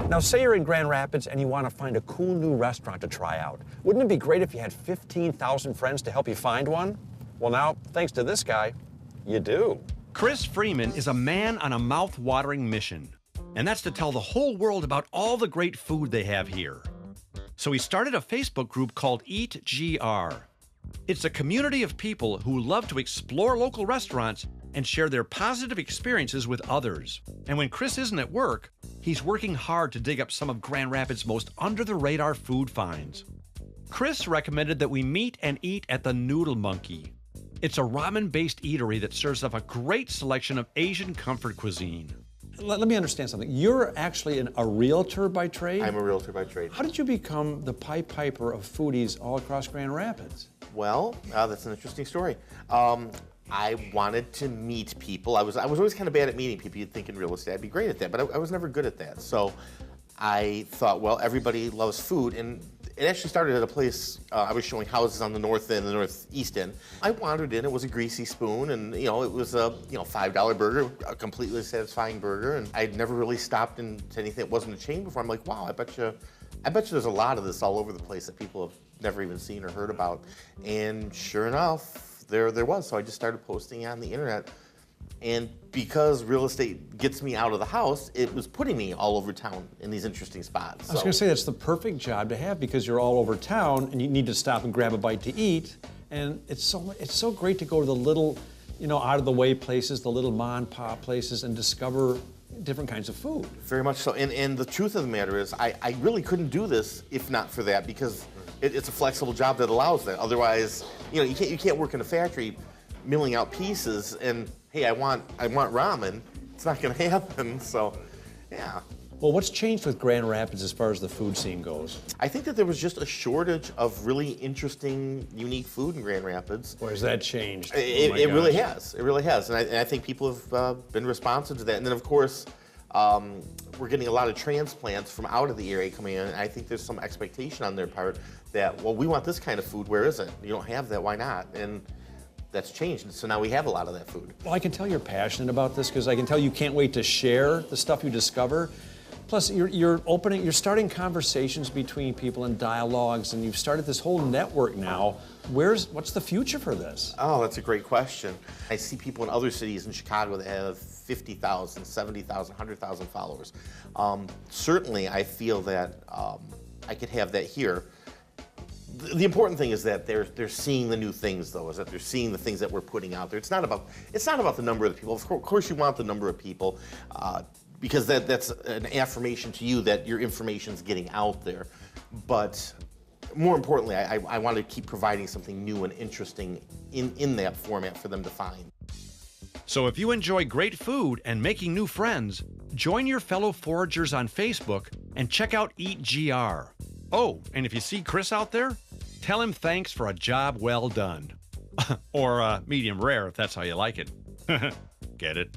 Now, say you're in Grand Rapids and you want to find a cool new restaurant to try out. Wouldn't it be great if you had 15,000 friends to help you find one? Well, now, thanks to this guy, you do. Chris Freeman is a man on a mouth-watering mission, and that's to tell the whole world about all the great food they have here. So he started a Facebook group called Eat GR. It's a community of people who love to explore local restaurants and share their positive experiences with others. And when Chris isn't at work, he's working hard to dig up some of Grand Rapids' most under-the-radar food finds. Chris recommended that we meet and eat at the Noodle Monkey. It's a ramen-based eatery that serves up a great selection of Asian comfort cuisine. Let me understand something. You're actually a realtor by trade? I'm a realtor by trade. How did you become the Pied Piper of foodies all across Grand Rapids? Well, that's an interesting story. I wanted to meet people. I was always kind of bad at meeting people. You'd think in real estate I'd be great at that, but I was never good at that. So I thought, well, everybody loves food, and it actually started at a place, I was showing houses on the north end and the northeast end. I wandered in, it was a Greasy Spoon, and it was a $5 burger, a completely satisfying burger, and I'd never really stopped into anything that wasn't a chain before. I'm like, wow, I bet you there's a lot of this all over the place that people have never even seen or heard about. And sure enough, there was. So I just started posting on the internet. And because real estate gets me out of the house, it was putting me all over town in these interesting spots. I was going to say that's the perfect job to have because you're all over town and you need to stop and grab a bite to eat. And it's so great to go to the little, out of the way places, the little mom and pop places, and discover different kinds of food. Very much so. And the truth of the matter is, I really couldn't do this if not for that, because it's a flexible job that allows that. Otherwise, you can't work in a factory milling out pieces and, hey, I want ramen. It's not going to happen. So, yeah. Well, what's changed with Grand Rapids as far as the food scene goes? I think that there was just a shortage of really interesting, unique food in Grand Rapids. Or has that changed? It really has. It really has. And I think people have been responsive to that. And then, of course, we're getting a lot of transplants from out of the area coming in. And I think there's some expectation on their part that, well, we want this kind of food. Where is it? You don't have that. Why not? And that's changed, and so now we have a lot of that food. Well, I can tell you're passionate about this because I can tell you can't wait to share the stuff you discover. Plus, you're starting conversations between people and dialogues, and you've started this whole network now. What's the future for this? Oh, that's a great question. I see people in other cities in Chicago that have 50,000, 70,000, 100,000 followers. Certainly, I feel that I could have that here. The important thing is that they're seeing the new things, though, is that they're seeing the things that we're putting out there. It's not about the number of the people. Of course, you want the number of people because that's an affirmation to you that your information's getting out there. But more importantly, I want to keep providing something new and interesting in that format for them to find. So if you enjoy great food and making new friends, join your fellow foragers on Facebook and check out Eat GR. Oh, and if you see Chris out there, tell him thanks for a job well done. Or medium rare if that's how you like it. Get it?